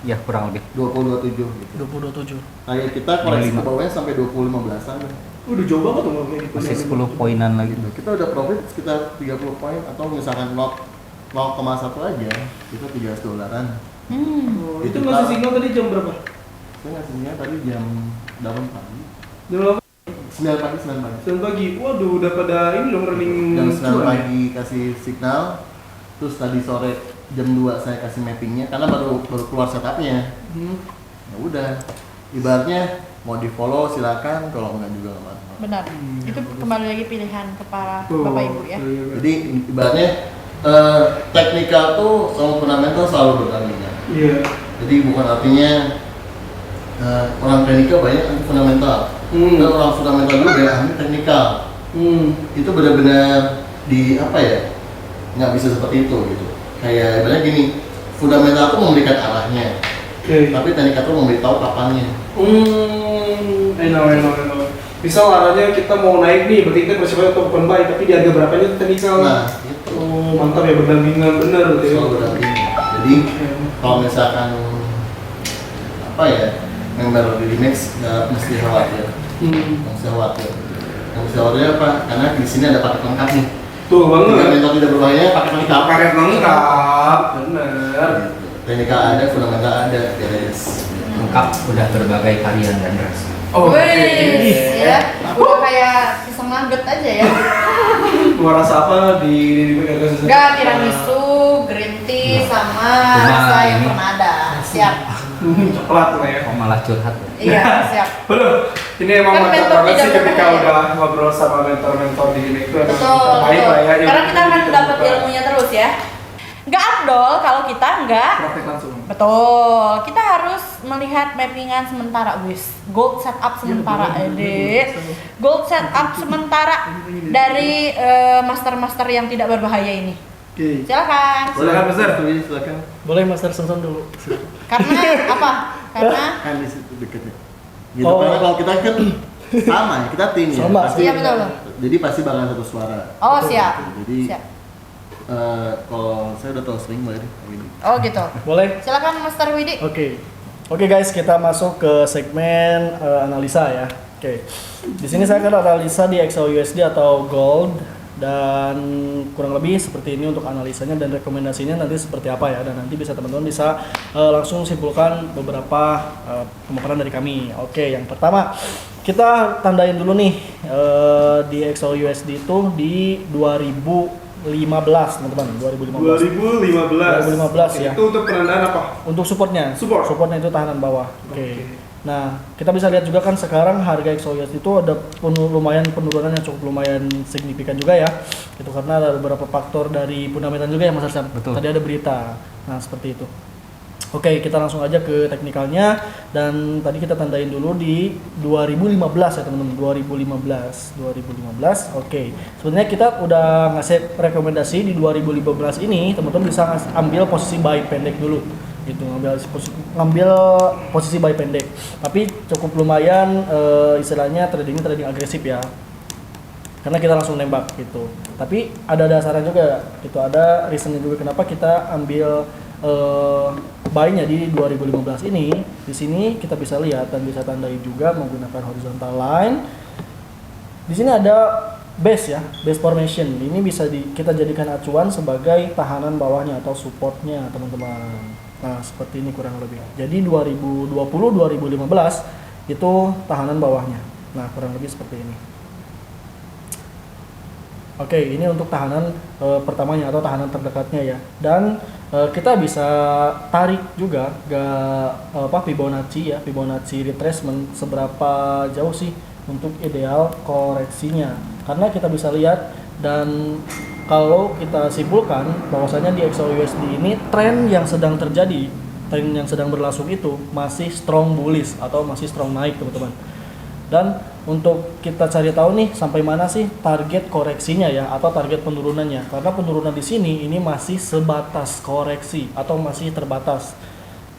S4: Ya, kurang lebih.
S6: 2027 gitu.
S5: 2027.
S6: Kayak kita koreksi ke bawahnya sampai 2015-an.
S3: Udah jauh banget tuh kayak gitu.
S4: Masih 10 poinan lagi.
S6: Gitu. Kita udah profit sekitar 30 poin atau misalkan 0,1 aja itu $300.
S3: Oh, itu
S6: Itu
S3: ngasih
S6: Pak.
S3: signal tadi jam berapa?
S6: Saya ngasihnya tadi jam 8 pagi.
S3: Jam berapa?
S6: 9 pagi, 9 pagi.
S3: Jam pagi. Waduh, udah pada ini dong running.
S6: Jam 9
S3: cuan ya?
S6: pagi kasih signal. Terus tadi sore jam 2 saya kasih mappingnya karena baru keluar setupnya. Ya udah, ibaratnya mau di follow silakan, kalau enggak juga nggak apa-apa.
S2: Benar. Itu kembali lagi pilihan kepada
S3: Tuh.
S2: Bapak Ibu ya.
S3: Iya.
S6: Jadi ibaratnya teknikal tuh sama fundamental selalu berdampingan.
S3: Iya.
S6: Jadi bukan artinya orang teknikal banyak anti fundamental. Dan orang fundamental juga banyak anti teknikal. Itu benar-benar di apa ya? Nggak bisa seperti itu gitu. Kayak ibaratnya gini, fundamental tuh memberikan arahnya,
S3: Oke.
S6: tapi teknikal tuh memberitahu kapannya.
S3: Enak. Misal arahnya kita mau naik nih, berarti kita persiapan untuk open buy, tapi di harga berapanya itu teknikal.
S6: Nah, itu
S3: Oh, mantap ya, berdampingan bener gitu ya.
S6: selalu berdampingan. Jadi kalau misalkan apa ya, member di Dimex nggak mesti khawatir. Nggak mesti khawatir. Nggak mesti khawatir apa? Karena di sini ada paket lengkap nih.
S3: Tuh
S6: Jika
S3: banget.
S6: mental tidak berbahaya, paket lengkap.
S3: Paket lengkap, bener.
S6: Gitu. Teknikal ada, fundamental ada, beres.
S4: Lengkap, udah berbagai varian dan ras.
S3: Oh,
S2: Wih, ya. Udah kayak pisang nugget aja ya.
S3: Gua rasa apa di PKK?
S2: Enggak, tiramisu, green tea sama
S4: Cuma
S2: rasa yang
S4: ini.
S2: pernah ada. Siap.
S3: Coklat lah ya.
S4: Kok malah curhat ya?
S2: Iya, siap.
S3: Belum. Ini emang
S2: Kan
S3: mantap
S2: mentor
S3: banget sih
S2: tidak
S3: ketika
S2: berbahaya.
S3: udah ngobrol sama mentor-mentor di ini itu emang
S2: Betul,
S3: terbaik
S2: betul.
S3: lah ya.
S2: Karena kita akan
S3: Ilmu
S2: dapat
S3: terbuka.
S2: ilmunya terus ya. Nggak afdol kalau kita nggak.
S3: Praktek langsung.
S2: Betul. Kita harus melihat mappingan sementara, wis. Gold setup sementara, edit. Gold setup sementara dari master-master yang tidak berbahaya ini.
S3: Oke.
S2: Silakan.
S3: Silakan, Master.
S6: Silakan.
S5: Boleh Master Sonson dulu. Silakan.
S2: Karena apa? Karena
S6: Kan di situ dekatnya. Gitu,
S5: Oh.
S6: karena kalau kita kan sama ya, kita tim ya.
S5: Sama.
S6: Pasti,
S2: Iya, betul.
S6: jadi pasti bakal satu suara.
S2: oh siap.
S6: Jadi
S2: Siap.
S6: kalau saya udah tahu sering mulai deh ini.
S2: Oh gitu.
S5: Boleh?
S2: Silakan Master Widi.
S5: Oke guys, kita masuk ke segmen analisa ya. Oke. Di sini saya akan analisa di XAUUSD atau gold dan kurang lebih seperti ini untuk analisanya dan rekomendasinya nanti seperti apa ya, dan nanti bisa teman-teman bisa langsung simpulkan beberapa pemaparan dari kami. Oke, yang pertama kita tandain dulu nih di XAUUSD itu di 2015 teman-teman, 2015
S3: 2015
S5: ya.
S3: Itu untuk penandaan apa?
S5: Untuk supportnya.
S3: Support.
S5: Supportnya itu tahanan bawah. Oke. Nah, kita bisa lihat juga kan sekarang harga XAUUSD itu ada lumayan penurunan yang cukup lumayan signifikan juga ya. Itu karena ada beberapa faktor dari fundamental juga ya Mas Arsyad.
S4: Betul.
S5: Tadi ada berita. Nah, seperti itu. Oke, kita langsung aja ke teknikalnya, dan tadi kita tandain dulu di 2015 ya teman-teman. 2015. Oke. Sebenarnya kita udah ngasih rekomendasi di 2015 ini, teman-teman bisa ambil posisi buy pendek dulu. Gitu, ngambil posisi buy pendek. Tapi cukup lumayan istilahnya trading agresif ya. Karena kita langsung nembak gitu. Tapi ada dasarnya juga, itu ada reasonnya juga kenapa kita ambil buy-nya di 2015 ini. Di sini kita bisa lihat dan bisa tandai juga menggunakan horizontal line. Di sini ada base ya, base formation. Ini bisa kita jadikan acuan sebagai tahanan bawahnya atau supportnya teman-teman. Nah, seperti ini kurang lebih. Jadi 2020-2015 itu tahanan bawahnya. Nah, kurang lebih seperti ini. Oke, ini untuk tahanan pertamanya atau tahanan terdekatnya ya. Dan kita bisa tarik juga Fibonacci ya, Fibonacci retracement seberapa jauh sih untuk ideal koreksinya. Karena kita bisa lihat dan kalau kita simpulkan bahwasanya di XAUUSD ini tren yang sedang terjadi, tren yang sedang berlangsung itu masih strong bullish atau masih strong naik teman-teman. Dan untuk kita cari tahu nih sampai mana sih target koreksinya ya atau target penurunannya, karena penurunan di sini ini masih sebatas koreksi atau masih terbatas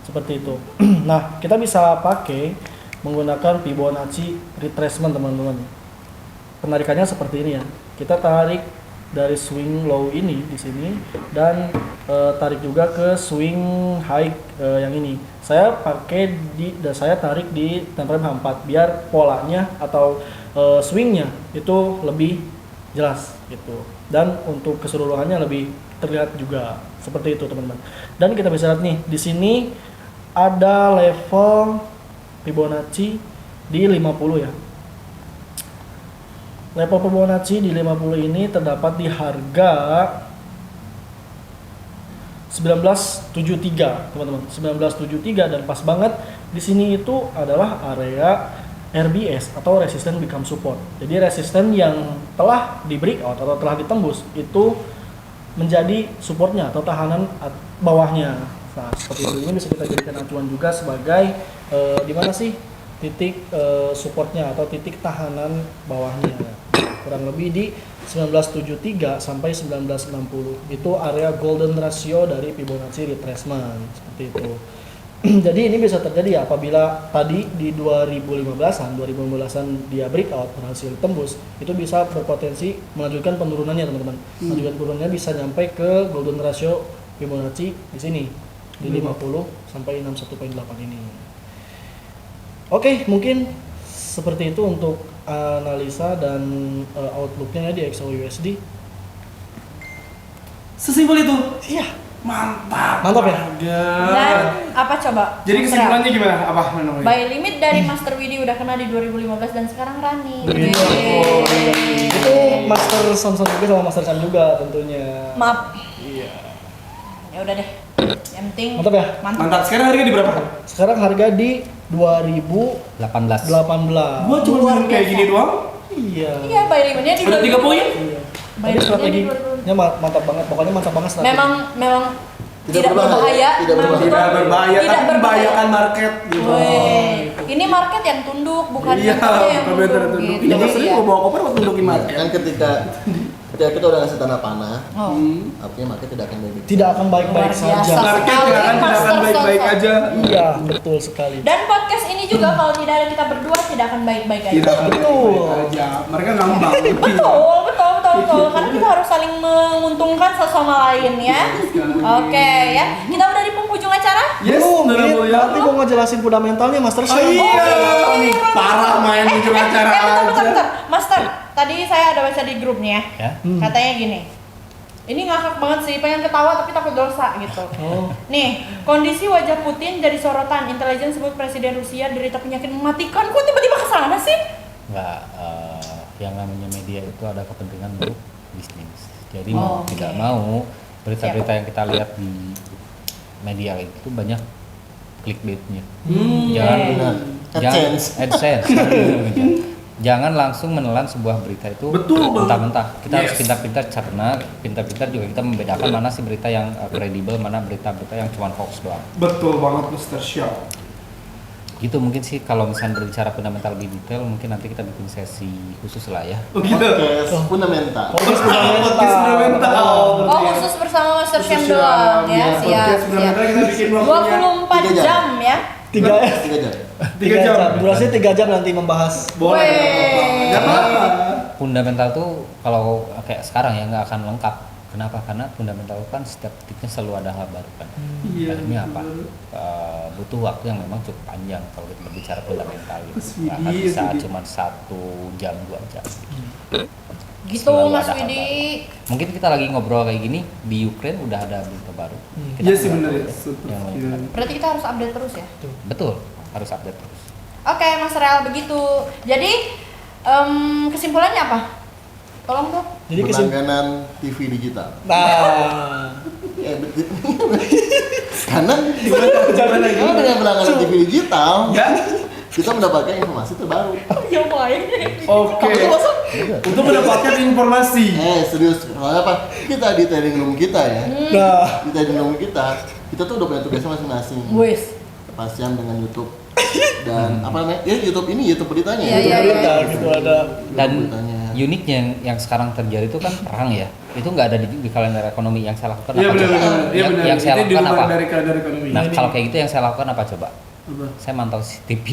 S5: seperti itu. Nah, kita bisa pakai menggunakan Fibonacci retracement teman-teman. Penarikannya seperti ini ya. Kita tarik dari swing low ini di sini dan tarik juga ke swing high yang ini. Saya tarik di time frame H4 biar polanya atau swingnya itu lebih jelas gitu. Dan untuk keseluruhannya lebih terlihat juga seperti itu teman-teman. Dan kita bisa lihat nih di sini ada level Fibonacci di 50 ya. Level Fibonacci di 50 ini terdapat di harga 1973, teman-teman. 1973 dan pas banget di sini itu adalah area RBS atau resistance become support. Jadi resisten yang telah di breakout atau telah ditembus itu menjadi supportnya atau tahanan bawahnya. Nah, seperti itu. Ini bisa kita jadikan acuan juga sebagai di mana sih titik supportnya atau titik tahanan bawahnya. Kurang lebih di 1973 sampai 1960 itu area golden ratio dari Fibonacci retracement seperti itu. Jadi ini bisa terjadi ya apabila tadi di 2015-an dia breakout berhasil tembus, itu bisa berpotensi melanjutkan penurunannya teman-teman. Melanjutkan penurunannya bisa sampai ke golden ratio Fibonacci di sini di 50 sampai 61.8 ini. Oke, mungkin seperti itu untuk analisa dan outlooknya di XAUUSD.
S3: Sesimpel itu.
S5: Iya,
S3: Mantap.
S5: mantap ya.
S2: Dan apa coba?
S3: Jadi
S2: Mas
S3: kesimpulannya
S2: Rel?
S3: gimana? Apa namanya?
S2: Buy limit dari Master Widi udah kena di 2015 dan sekarang running.
S5: Itu Master Samsung juga sama Master Chan juga tentunya.
S2: Maaf.
S5: Iya.
S2: Ya udah deh. Yang penting
S5: Mantap ya?
S3: Mantap. Sekarang harga di berapa?
S5: Sekarang harga di 2018.
S4: 18.
S3: Gua cuma
S2: Luar
S3: minum kayak
S2: biasa.
S3: gini doang.
S5: Iya.
S2: Iya, buy limit-nya di
S3: Udah 3 poin?
S5: Iya.
S2: Bayar
S5: Tapi strateginya mantap banget. Pokoknya mantap banget strategi.
S2: memang tidak
S6: berbahaya.
S2: berbahaya.
S6: Tidak
S2: Memang
S6: berbahaya.
S3: Tidak berbahaya,
S2: Tidak
S3: tapi membahayakan market gitu.
S2: Woi, ini market yang tunduk, bukan
S3: Iya,
S2: mentalnya yang
S3: bukan mental yang
S2: tunduk.
S3: tunduk.
S2: Gitu.
S3: Ini sering
S2: Iya.
S3: gua bawa koper waktu tundukin market.
S6: Kan ketika kita udah ngasih tanda panah,
S2: Oh.
S6: artinya market tidak akan baik.
S5: Tidak akan baik-baik
S2: Luar biasa.
S5: saja.
S3: Market tidak akan
S2: Master
S3: baik-baik
S2: sosok.
S3: aja.
S5: Iya, betul sekali.
S2: Dan podcast ini juga kalau tidak ada kita berdua tidak akan baik-baik aja.
S3: Tidak akan
S5: Betul.
S3: baik-baik aja. Mereka ngambang.
S2: Betul. Karena kita harus saling menguntungkan satu sama lain ya. Oke ya. Kita udah di penghujung acara.
S3: Yes,
S5: Belum,
S3: benar
S5: Dit.
S3: mulia.
S5: Nanti mau ngejelasin fundamentalnya Master
S3: Oh
S5: Chef.
S3: iya, parah main ujung acara aja.
S2: Bentar. Master, tadi saya ada baca di grup nih ya.
S4: Ya.
S2: Katanya gini. Ini ngakak banget sih, pengen ketawa tapi takut dosa gitu.
S5: Oh.
S2: Nih, kondisi wajah Putin jadi sorotan. Intelijen sebut Presiden Rusia derita penyakit mematikan. Kok tiba-tiba kesana sih?
S4: Nggak, yang namanya media itu ada kepentingan untuk bisnis. Jadi
S2: Oh,
S4: mau tidak
S2: oke.
S4: mau berita-berita yang kita lihat di media itu banyak clickbaitnya. Jangan
S6: Benar.
S4: jangan
S6: AdSense.
S4: AdSense. Jangan langsung menelan sebuah berita itu
S3: Betul, Bang.
S4: mentah-mentah. Kita harus
S3: Yes.
S4: pintar-pintar cerna, pintar-pintar juga kita membedakan mana sih berita yang kredibel, mana berita-berita yang cuma hoax doang.
S3: Betul banget Mr. Shaw.
S4: Gitu mungkin sih kalau misalnya berbicara fundamental lebih detail mungkin nanti kita bikin sesi khusus lah ya.
S3: Oh gitu.
S6: Podcast fundamental.
S5: Podcast
S3: Podcast fundamental.
S2: Oh, khusus bersama Master Chef doang ya. Siap,
S3: Podcast
S2: siap.
S3: fundamental kita bikin waktunya
S2: 24
S6: 3
S2: jam ya.
S6: 3 jam.
S3: 3 jam.
S5: Durasi 3 jam nanti membahas.
S3: Boleh.
S2: Weh.
S3: Gak apa-apa.
S4: Fundamental tuh kalau kayak sekarang ya nggak akan lengkap. Kenapa? Karena fundamental kan setiap detiknya selalu ada hal baru kan.
S3: Iya,
S4: Dan ini apa?
S3: betul.
S4: Butuh waktu yang memang cukup panjang kalau kita berbicara fundamental gitu.
S3: Mas
S4: Nggak akan
S3: Widi,
S4: bisa
S3: Widi.
S4: cuma 1 jam 2 jam.
S2: Gitu
S4: Selalu
S2: Mas
S4: ada hal
S2: Widi.
S4: baru. Mungkin kita lagi ngobrol kayak gini di Ukraine udah ada berita baru. Kita
S3: Iya sih
S4: nggak
S3: benar
S4: tahu
S3: ya.
S4: ya
S3: Super.
S4: yang
S3: Iya.
S2: Berarti kita harus update terus ya.
S4: Betul, harus update terus.
S2: Oke, Mas Real begitu. Jadi kesimpulannya apa? Tolong dong.
S5: Jadi
S6: Berlangganan TV digital.
S5: Nah,
S6: Betul. Karena dengan berlangganan TV digital,
S3: Ya.
S6: kita mendapatkan informasi terbaru.
S2: Ya baik.
S3: Oke. Untuk mendapatkan informasi.
S6: Serius, soalnya apa? Kita di trading room kita ya.
S5: nah,
S6: Di trading room kita tuh udah punya tugasnya masing-masing.
S2: Wis.
S6: Pasien dengan YouTube dan apa namanya? Ya YouTube ini YouTube beritanya.
S2: Iya,
S5: itu
S2: iya,
S5: berita gitu ada.
S4: Dan
S6: beritanya.
S4: uniknya yang sekarang terjadi itu kan perang ya. Itu nggak ada di kalender ekonomi. Yang saya lakukan
S3: Iya
S4: apa
S3: benar
S4: coba?
S3: benar. Iya
S4: Yang-
S3: benar.
S4: Yang saya
S3: Itu di
S4: lakukan
S3: luar
S4: apa?
S3: dari kalender ekonomi.
S4: Nah kalau kayak gitu yang saya lakukan apa coba?
S3: Apa?
S4: Saya mantau CCTV.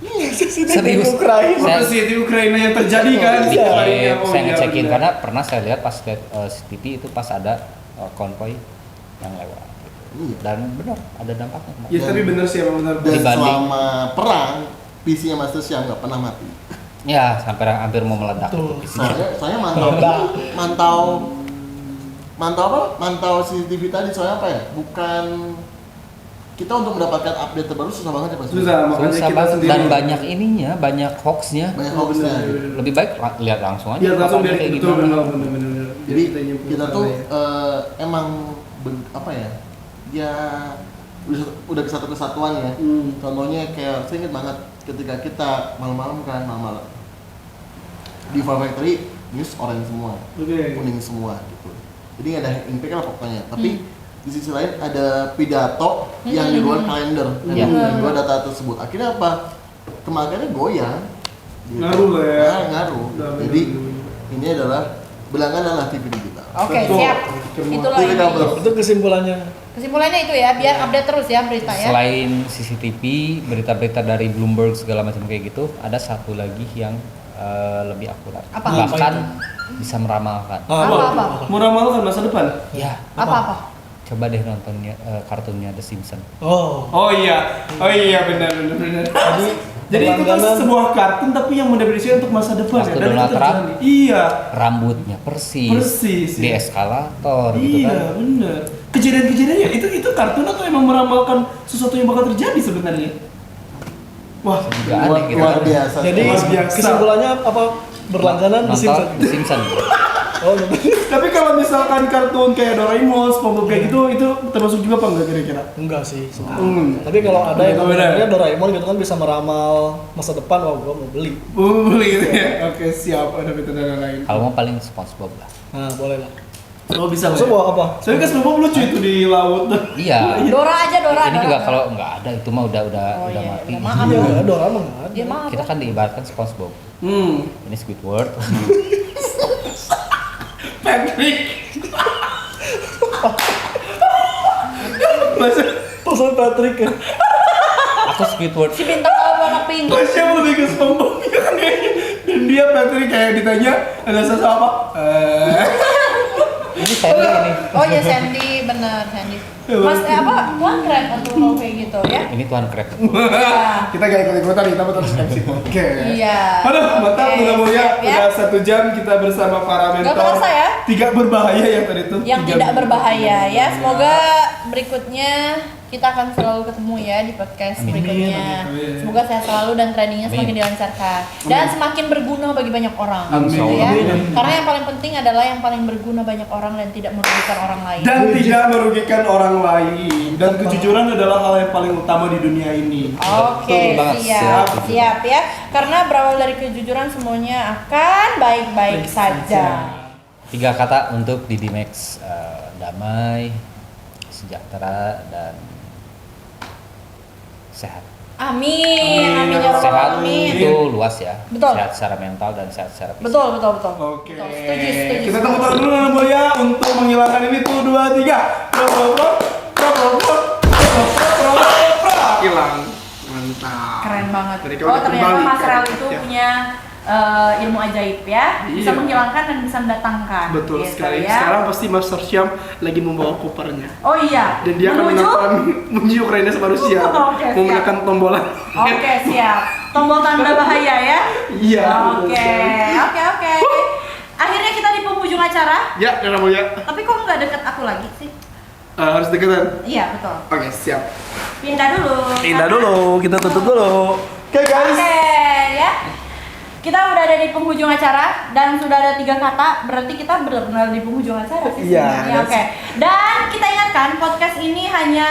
S5: Di
S4: Serius.
S5: Ukraina.
S4: Saya-
S3: Proses di Ukraina yang terjadi kan?
S5: Iya.
S3: Kemarinnya. Oh,
S4: Saya
S3: iya,
S4: ngecekin
S3: benar.
S4: karena pernah saya lihat pas lihat CCTV itu pas ada konvoy yang lewat.
S6: Iya.
S4: Dan benar ada dampaknya. kemarin.
S3: Ya tapi benar sih emang benar.
S6: Dan
S4: Dibanding-
S6: selama perang, PC-nya Master Chef nggak pernah mati.
S4: Ya sampai hampir mau meledak.
S5: Tuh.
S4: itu isinya.
S6: Saya mantau CCTV tadi soalnya apa ya? Bukan kita untuk mendapatkan update terbaru susah banget ya Pak.
S3: Susah makanya
S4: Susah
S3: kita
S4: banget.
S3: sendiri.
S4: Dan banyak ininya, banyak hoaxnya.
S6: Banyak
S3: Oh,
S6: hoaxnya.
S3: benar.
S4: Lebih baik lihat langsung aja.
S3: Iya langsung
S4: bapaknya
S3: dari
S4: kayak
S3: betul
S4: gimana.
S3: benar.
S6: Jadi
S3: nyebut
S6: kita
S3: apa
S6: tuh
S3: ya.
S6: emang apa ya? Ya udah kesatu kesatuan ya. Contohnya kayak saya inget banget ketika kita malam-malam di Far Factory news orange semua,
S3: Oke.
S6: kuning semua gitu. Jadi nggak ada impact lah pokoknya. Tapi di sisi lain ada pidato yang di luar kalender dan
S4: Iya.
S6: di luar data tersebut. Akhirnya apa? Kemakannya goyang. Gitu.
S3: Ngaruh lah ya.
S6: Ngaruh.
S3: Benar,
S6: Jadi
S3: benar.
S6: ini adalah berlangganan TV digital.
S2: Oke,
S3: Betul.
S2: siap.
S3: Semua.
S2: Itulah
S6: TV
S2: ini.
S6: kabel.
S5: Itu kesimpulannya.
S2: Kesimpulannya itu ya, biar update terus ya berita ya.
S4: Selain CCTV, berita-berita dari Bloomberg segala macam kayak gitu, ada satu lagi yang lebih akurat.
S2: Apa?
S4: Bahkan bisa meramalkan.
S2: Apa?
S3: Mau ramalkan masa depan?
S4: Ya,
S2: Apa?
S4: coba deh nontonnya kartunnya The Simpsons.
S5: Oh.
S3: Oh iya benar. Jadi itu kan
S5: berlangganan.
S3: sebuah kartun tapi yang mendefinisikan untuk masa depan
S4: Waktu
S3: ya. Dan itu
S4: Donald Trump.
S3: terjadi. Iya.
S4: Rambutnya persis,
S3: Persis,
S4: di
S3: ya.
S4: eskalator gitu
S3: Iya
S4: kan.
S3: benar. Kejadian-kejadiannya itu kartun atau emang meramalkan sesuatu yang bakal terjadi sebenarnya? Wah,
S4: Juga aneh gitu
S6: Luar
S4: kan.
S6: biasa.
S5: Jadi
S3: Luar biasa.
S5: kesimpulannya apa? Berlangganan di
S4: Nonton
S5: Simpsons.
S4: The Simpsons.
S5: Oh, nonton.
S3: Tapi kalau misalkan kartun kayak Doraemon, SpongeBob kayak gitu, itu termasuk juga apa enggak kira-kira?
S5: Enggak sih sebenarnya. Tapi kalau ada yang
S3: Beda.
S5: namanya Doraemon gitu kan bisa meramal masa depan, wah gua mau beli.
S3: Beli gitu ya. Oke, siap. Ada metode lain.
S4: Kalau mau paling SpongeBob lah.
S5: Nah, boleh lah.
S3: Oh, bisa lah.
S5: Terus
S3: Ya?
S5: bawa apa?
S3: Soalnya kan SpongeBob lucu itu di laut.
S4: Iya.
S2: Dora aja, Dora.
S4: Ini
S2: Dora.
S4: juga kalau nggak ada itu mah udah
S2: Oh,
S4: udah
S2: iya,
S4: mati.
S2: udah maaf.
S5: Iya, enggak ada orang enggak ada.
S2: Dia mah
S4: Kita
S2: apa?
S4: kan diibaratkan SpongeBob. Ini Squidward.
S3: Patrick. Masa
S5: Pesan Patrick ya.
S4: Aku Squidward.
S2: Si bintang warna pink.
S3: Masya lebih ke SpongeBob ya kayaknya. Dan dia Patrick kayak ditanya ada sesuatu apa?
S4: Ini Sandy ini.
S2: Oh ya Sandy, bener Sandy. Mas apa? Tuan keren atau mau kayak gitu ya?
S4: Ini Tuan Crab.
S2: Iya.
S3: Kita gak ikut-ikutan nih, tapi terus MC. Oke.
S2: Iya.
S3: Aduh, mantap.
S2: Oke,
S3: Mudah-mudahan
S2: siap ya.
S3: udah 1 jam kita bersama para mentor.
S2: terasa ya?
S3: 3 berbahaya yang tadi tuh.
S2: Yang
S3: 3
S2: tidak berbahaya ya. Semoga berikutnya kita akan selalu ketemu ya di podcast
S4: Amin.
S2: berikutnya.
S3: Amin.
S2: Semoga sehat selalu dan trainingnya
S4: Amin.
S2: semakin dilancarkan dan semakin berguna bagi banyak orang.
S3: Amin.
S2: Gitu ya.
S3: Amin.
S2: Karena yang paling penting adalah yang paling berguna banyak orang dan tidak merugikan orang lain.
S3: Dan tidak merugikan orang lain. Dan kejujuran adalah hal yang paling utama di dunia ini.
S2: Oke,
S4: Betul banget.
S2: siap ya. Karena berawal dari kejujuran semuanya akan baik-baik saja.
S4: 3 kata untuk Didi Max, damai, sejahtera, dan sehat.
S2: Amin, amin ya rabbal
S4: Sehat
S2: alamin.
S4: itu luas ya.
S2: Betul.
S4: Sehat secara mental dan sehat secara fisik.
S2: Betul.
S3: Oke.
S2: Betul, setuju.
S3: Kita tepuk tangan dulu Nana ya untuk menghilangkan ini tuh 2 3. Hilang. Mantap.
S2: Keren banget.
S3: Mereka
S2: Oh
S3: udah
S2: ternyata
S3: kembali
S2: Mas
S3: ke
S2: Rel
S3: kita,
S2: itu
S3: ya.
S2: punya ilmu ajaib ya, bisa
S3: Iya.
S2: menghilangkan dan bisa mendatangkan.
S3: Betul
S2: gitu
S3: sekali.
S2: ya.
S3: Sekarang pasti Master Syam lagi membawa kopernya.
S2: Oh iya.
S3: Dan dia akan
S2: Menuju?
S3: menekan menuju Ukraina sama Rusia.
S2: Oke,
S3: Mau
S2: siap.
S3: menekan tombolan.
S2: Oke siap. Tombol tanda bahaya ya.
S3: Iya.
S2: Oke. Akhirnya kita di penghujung acara.
S3: Ya, Nana Mulia.
S2: Tapi kok nggak deket aku lagi sih?
S3: Harus deketan.
S2: Iya betul.
S3: Oke, siap.
S2: Pindah dulu.
S1: Pindah
S2: karena-
S1: dulu, kita tutup dulu. Oke guys.
S2: Oke ya. Kita udah ada di penghujung acara dan sudah ada 3 kata, berarti kita benar-benar di penghujung acara sih
S1: Iya,
S2: sebenarnya. Oke. Dan kita ingatkan podcast ini hanya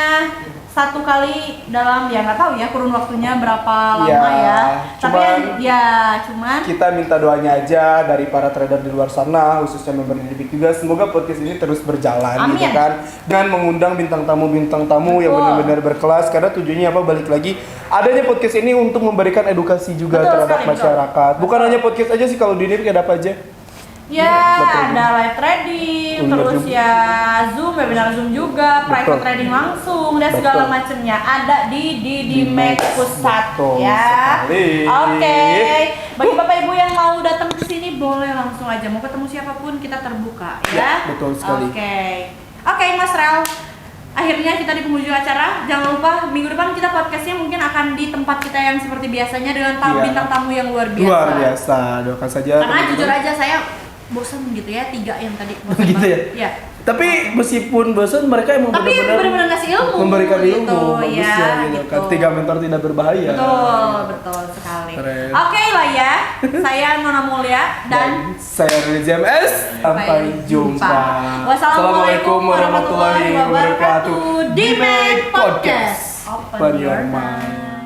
S2: 1 kali dalam ya nggak tahu ya kurun waktunya berapa lama ya. Tapi cuman
S1: Kita minta doanya aja dari para trader di luar sana, khususnya member Didibik juga. Semoga podcast ini terus berjalan, gitu
S2: Amin.
S1: kan. Dan mengundang bintang tamu yang
S2: Betul.
S1: benar-benar berkelas. Karena tujuannya apa? Balik lagi, adanya podcast ini untuk memberikan edukasi juga
S2: Betul
S1: terhadap
S2: sekali,
S1: masyarakat. Bukan hanya podcast aja sih, kalau di Didibik ada apa aja?
S2: ya
S1: Betul.
S2: ada live trading,
S1: Bener
S2: terus
S1: juga.
S2: ya Zoom, webinar Zoom juga, private
S1: Betul.
S2: trading langsung dan segala
S1: Betul.
S2: macamnya ada di Max Pusat
S1: Betul
S2: ya.
S1: sekali.
S2: Oke. Bagi Bapak Ibu yang mau datang ke sini boleh langsung aja. Mau ketemu siapapun kita terbuka ya.
S1: Ya, betul sekali.
S2: Oke, Mas Rel. Akhirnya kita di penghujung acara. Jangan lupa minggu depan kita podcastnya mungkin akan di tempat kita yang seperti biasanya dengan
S1: Iya.
S2: bintang tamu yang luar biasa.
S1: Luar biasa, doakan saja.
S2: Karena
S1: teman-teman.
S2: jujur aja saya bosan gitu ya 3 yang tadi bosan
S1: Gitu ya?
S2: banget. Iya.
S1: Tapi meskipun bosan, mereka emang
S2: Tapi benar-benar ngasih ilmu.
S1: memberikan ilmu,
S2: gitu,
S1: bagusnya
S2: ya,
S1: gitu kan. 3 mentor tidak berbahaya.
S2: Betul sekali.
S1: Keren.
S2: Oke lah ya. Saya Nona Mulia dan
S1: Saya Rene JMS. Sampai jumpa.
S2: Wassalamualaikum warahmatullahi wabarakatuh. Di Mac Podcast. Open your mind.